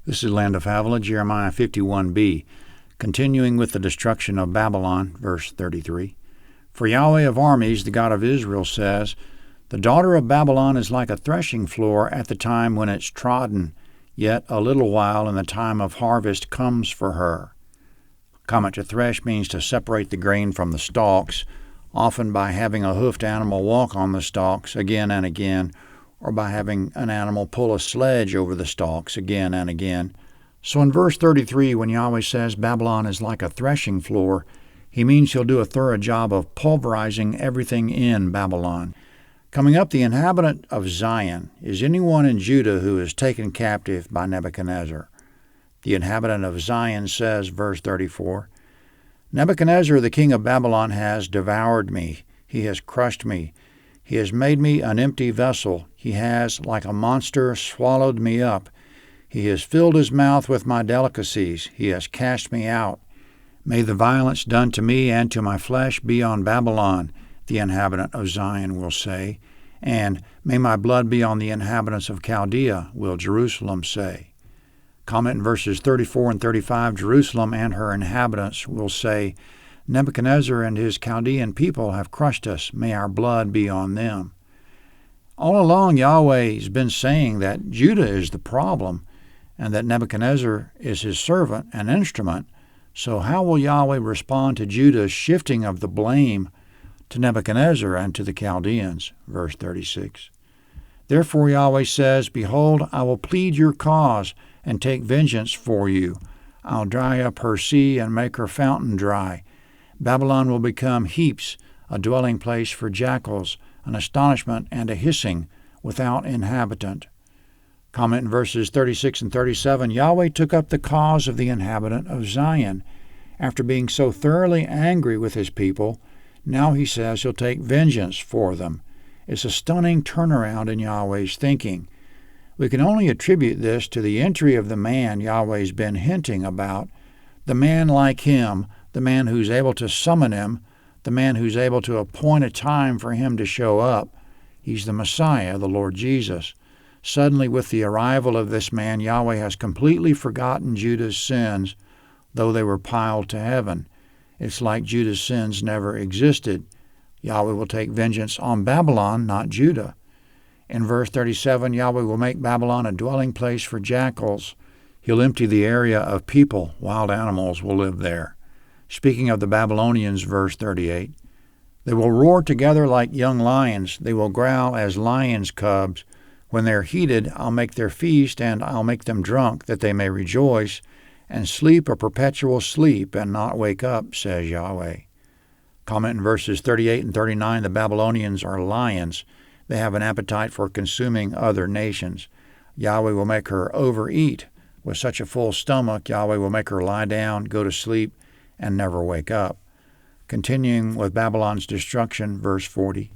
This is Land of Havilah, Jeremiah 51b, continuing with the destruction of Babylon, verse 33. For Yahweh of armies, the God of Israel, says, The daughter of Babylon is like a threshing floor at the time when it's trodden, yet a little while and the time of harvest comes for her. Comment: to thresh means to separate the grain from the stalks, often by having a hoofed animal walk on the stalks again and again, or by having an animal pull a sledge over the stalks again and again. So in verse 33, when Yahweh says Babylon is like a threshing floor, he means he'll do a thorough job of pulverizing everything in Babylon. Coming up, the inhabitant of Zion is anyone in Judah who is taken captive by Nebuchadnezzar. The inhabitant of Zion says, verse 34, Nebuchadnezzar, the king of Babylon, has devoured me. He has crushed me. He has made me an empty vessel. He has, like a monster, swallowed me up. He has filled his mouth with my delicacies. He has cast me out. May the violence done to me and to my flesh be on Babylon, the inhabitant of Zion will say, and may my blood be on the inhabitants of Chaldea, will Jerusalem say. Comment in verses 34 and 35, Jerusalem and her inhabitants will say, Nebuchadnezzar and his Chaldean people have crushed us. May our blood be on them. All along, Yahweh's been saying that Judah is the problem and that Nebuchadnezzar is his servant and instrument. So how will Yahweh respond to Judah's shifting of the blame to Nebuchadnezzar and to the Chaldeans? Verse 36. Therefore Yahweh says, Behold, I will plead your cause and take vengeance for you. I'll dry up her sea and make her fountain dry. Babylon will become heaps, a dwelling place for jackals, an astonishment and a hissing, without inhabitant. Comment in verses 36 and 37, Yahweh took up the cause of the inhabitant of Zion. After being so thoroughly angry with his people, now he says he'll take vengeance for them. It's a stunning turnaround in Yahweh's thinking. We can only attribute this to the entry of the man Yahweh's been hinting about, the man like him, the man who's able to summon him, the man who's able to appoint a time for him to show up. He's the Messiah, the Lord Jesus. Suddenly, with the arrival of this man, Yahweh has completely forgotten Judah's sins, though they were piled to heaven. It's like Judah's sins never existed. Yahweh will take vengeance on Babylon, not Judah. In verse 37, Yahweh will make Babylon a dwelling place for jackals. He'll empty the area of people. Wild animals will live there. Speaking of the Babylonians, verse 38, They will roar together like young lions. They will growl as lions' cubs. When they are heated, I'll make their feast, and I'll make them drunk, that they may rejoice, and sleep a perpetual sleep, and not wake up, says Yahweh. Comment in verses 38 and 39, the Babylonians are lions. They have an appetite for consuming other nations. Yahweh will make her overeat. With such a full stomach, Yahweh will make her lie down, go to sleep, and never wake up. Continuing with Babylon's destruction, verse 40,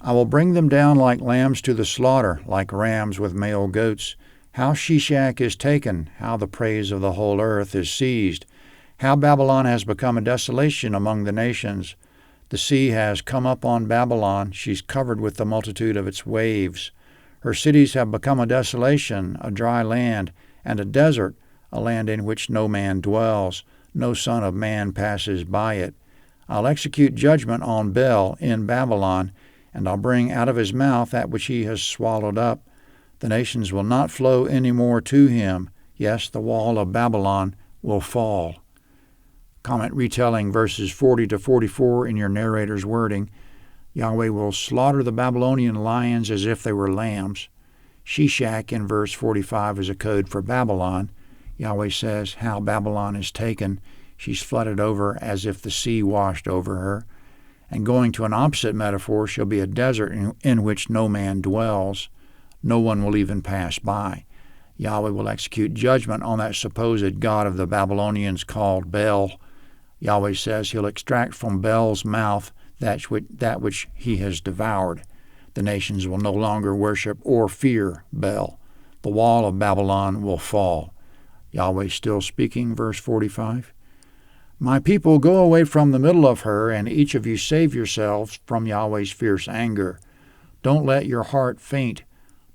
I will bring them down like lambs to the slaughter, like rams with male goats. How Shishak is taken, how the praise of the whole earth is seized, how Babylon has become a desolation among the nations. The sea has come up on Babylon, she's covered with the multitude of its waves. Her cities have become a desolation, a dry land, and a desert, a land in which no man dwells. No son of man passes by it. I'll execute judgment on Bel in Babylon, and I'll bring out of his mouth that which he has swallowed up. The nations will not flow any more to him. Yes, the wall of Babylon will fall. Comment retelling verses 40 to 44 in your narrator's wording. Yahweh will slaughter the Babylonian lions as if they were lambs. Shishak in verse 45 is a code for Babylon. Yahweh says how Babylon is taken. She's flooded over as if the sea washed over her. And going to an opposite metaphor, she'll be a desert in which no man dwells. No one will even pass by. Yahweh will execute judgment on that supposed god of the Babylonians called Bel. Yahweh says he'll extract from Bel's mouth that which he has devoured. The nations will no longer worship or fear Bel. The wall of Babylon will fall. Yahweh still speaking, verse 45. My people, go away from the middle of her, and each of you save yourselves from Yahweh's fierce anger. Don't let your heart faint.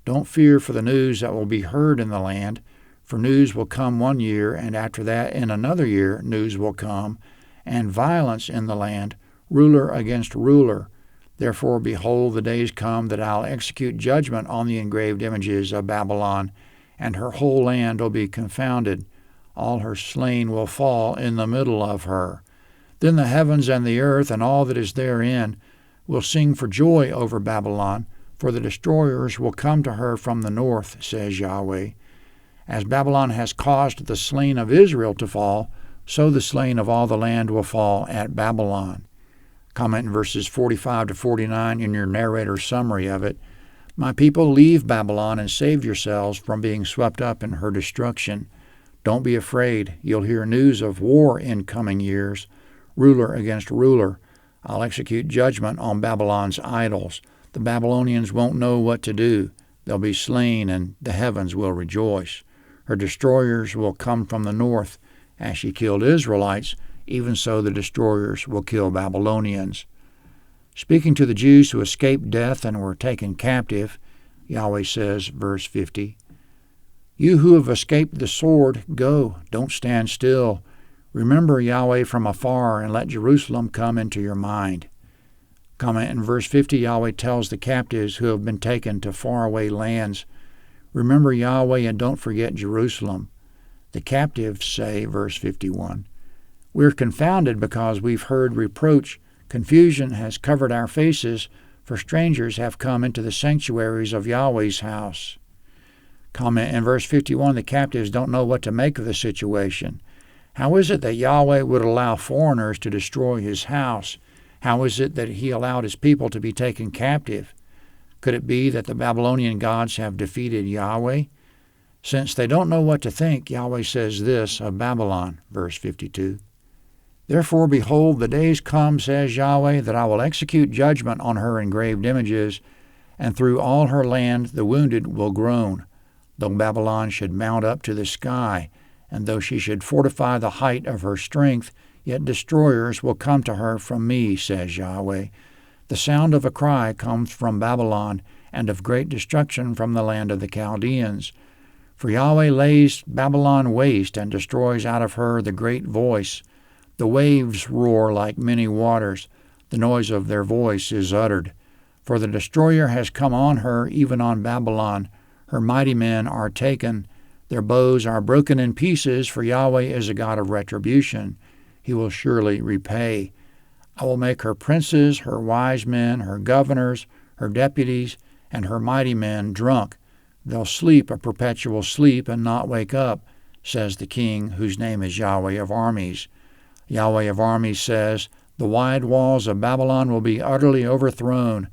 Don't fear for the news that will be heard in the land, For news will come 1 year, and after that in another year news will come, and violence in the land, ruler against ruler. Therefore, behold, the days come that I'll execute judgment on the engraved images of Babylon, and her whole land will be confounded. All her slain will fall in the middle of her. Then the heavens and the earth and all that is therein will sing for joy over Babylon, for the destroyers will come to her from the north, says Yahweh. As Babylon has caused the slain of Israel to fall, so the slain of all the land will fall at Babylon. Comment in verses 45 to 49 in your narrator's summary of it. My people, leave Babylon and save yourselves from being swept up in her destruction. Don't be afraid. You'll hear news of war in coming years, ruler against ruler. I'll execute judgment on Babylon's idols. The Babylonians won't know what to do. They'll be slain, and the heavens will rejoice. Her destroyers will come from the north. As she killed Israelites, even so the destroyers will kill Babylonians. Speaking to the Jews who escaped death and were taken captive, Yahweh says, verse 50, You who have escaped the sword, go, don't stand still. Remember Yahweh from afar, and let Jerusalem come into your mind. Comment in verse 50, Yahweh tells the captives who have been taken to faraway lands, Remember Yahweh and don't forget Jerusalem. The captives say, verse 51, We're confounded because we've heard reproach. Confusion has covered our faces, for strangers have come into the sanctuaries of Yahweh's house. Comment in verse 51, the captives don't know what to make of the situation. How is it that Yahweh would allow foreigners to destroy his house? How is it that he allowed his people to be taken captive? Could it be that the Babylonian gods have defeated Yahweh? Since they don't know what to think, Yahweh says this of Babylon, verse 52. Therefore, behold, the days come, says Yahweh, that I will execute judgment on her engraved images, and through all her land the wounded will groan. Though Babylon should mount up to the sky, and though she should fortify the height of her strength, yet destroyers will come to her from me, says Yahweh. The sound of a cry comes from Babylon, and of great destruction from the land of the Chaldeans. For Yahweh lays Babylon waste, and destroys out of her the great voice. The waves roar like many waters. The noise of their voice is uttered. For the destroyer has come on her, even on Babylon. Her mighty men are taken. Their bows are broken in pieces, for Yahweh is a God of retribution. He will surely repay. I will make her princes, her wise men, her governors, her deputies, and her mighty men drunk. They'll sleep a perpetual sleep and not wake up, says the King, whose name is Yahweh of armies. Yahweh of armies says, The wide walls of Babylon will be utterly overthrown.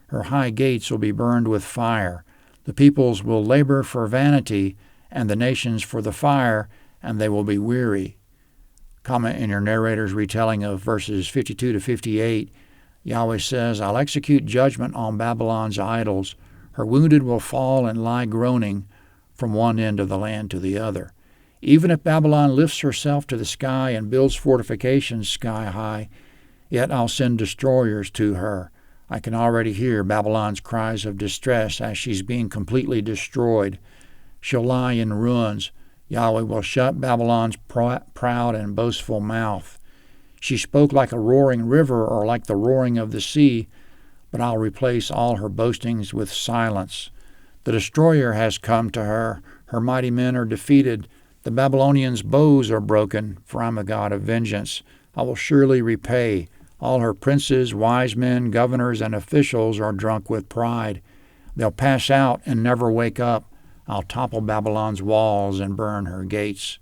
Her high gates will be burned with fire. The peoples will labor for vanity, and the nations for the fire, and they will be weary. Comment in your narrator's retelling of verses 52 to 58, Yahweh says, I'll execute judgment on Babylon's idols. Her wounded will fall and lie groaning from one end of the land to the other. Even if Babylon lifts herself to the sky and builds fortifications sky high, yet I'll send destroyers to her. I can already hear Babylon's cries of distress as she's being completely destroyed. She'll lie in ruins. Yahweh will shut Babylon's proud and boastful mouth. She spoke like a roaring river or like the roaring of the sea, but I'll replace all her boastings with silence. The destroyer has come to her. Her mighty men are defeated. The Babylonians' bows are broken, for I'm a God of vengeance. I will surely repay. All her princes, wise men, governors, and officials are drunk with pride. They'll pass out and never wake up. I'll topple Babylon's walls and burn her gates.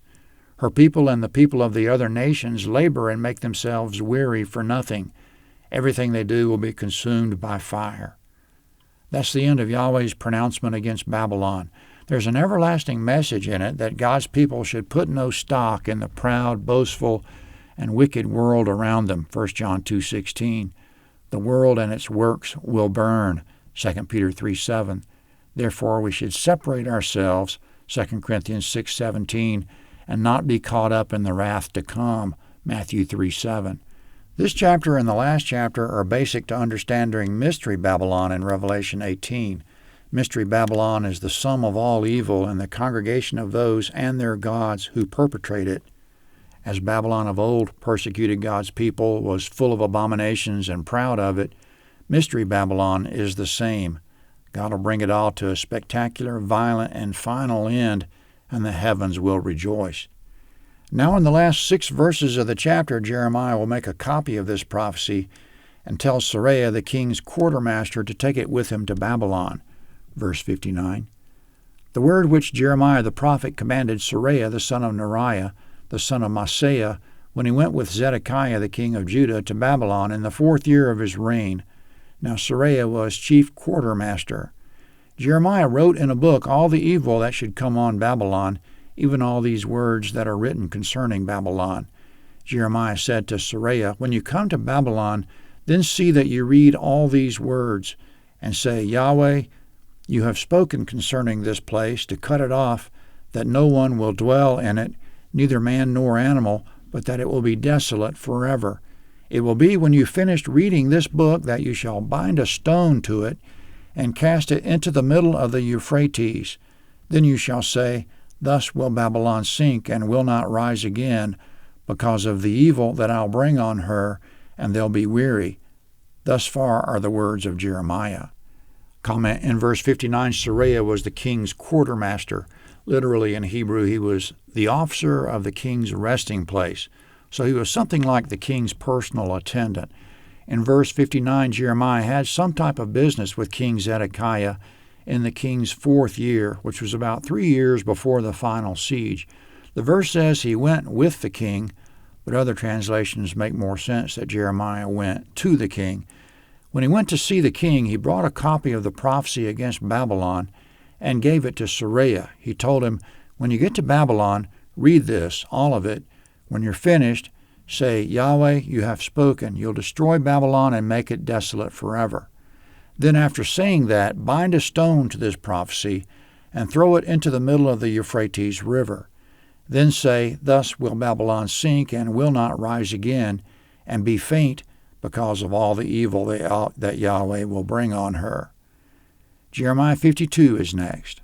Her people and the people of the other nations labor and make themselves weary for nothing. Everything they do will be consumed by fire. That's the end of Yahweh's pronouncement against Babylon. There's an everlasting message in it that God's people should put no stock in the proud, boastful, and wicked world around them, 1 John 2:16. The world and its works will burn, 2 Peter 3:7. Therefore we should separate ourselves, 2 Corinthians 6:17, and not be caught up in the wrath to come, Matthew 3:7. This chapter and the last chapter are basic to understanding Mystery Babylon in Revelation 18. Mystery Babylon is the sum of all evil and the congregation of those and their gods who perpetrate it. As Babylon of old persecuted God's people, was full of abominations and proud of it, Mystery Babylon is the same. God will bring it all to a spectacular, violent, and final end, and the heavens will rejoice. Now in the last 6 verses of the chapter, Jeremiah will make a copy of this prophecy and tell Seraiah, the king's quartermaster, to take it with him to Babylon. Verse 59. The word which Jeremiah the prophet commanded Seraiah the son of Neriah, the son of Maaseiah, when he went with Zedekiah the king of Judah to Babylon in the 4th year of his reign. Now Seraiah was chief quartermaster. Jeremiah wrote in a book all the evil that should come on Babylon, even all these words that are written concerning Babylon. Jeremiah said to Seraiah, when you come to Babylon, then see that you read all these words, and say, Yahweh, you have spoken concerning this place to cut it off, that no one will dwell in it, neither man nor animal, but that it will be desolate forever. It will be when you finished reading this book that you shall bind a stone to it and cast it into the middle of the Euphrates. Then you shall say, Thus will Babylon sink and will not rise again, because of the evil that I'll bring on her, and they'll be weary. Thus far are the words of Jeremiah. Comment in verse 59, Seraiah was the king's quartermaster. Literally in Hebrew, he was the officer of the king's resting place. So he was something like the king's personal attendant. In verse 59, Jeremiah had some type of business with King Zedekiah in the king's 4th year, which was about 3 years before the final siege. The verse says he went with the king, but other translations make more sense that Jeremiah went to the king. When he went to see the king, he brought a copy of the prophecy against Babylon and gave it to Seraiah. He told him, when you get to Babylon, read this, all of it. When you're finished, say, Yahweh, you have spoken. You'll destroy Babylon and make it desolate forever. Then after saying that, bind a stone to this prophecy and throw it into the middle of the Euphrates River. Then say, Thus will Babylon sink and will not rise again, and be faint because of all the evil that Yahweh will bring on her. Jeremiah 52 is next.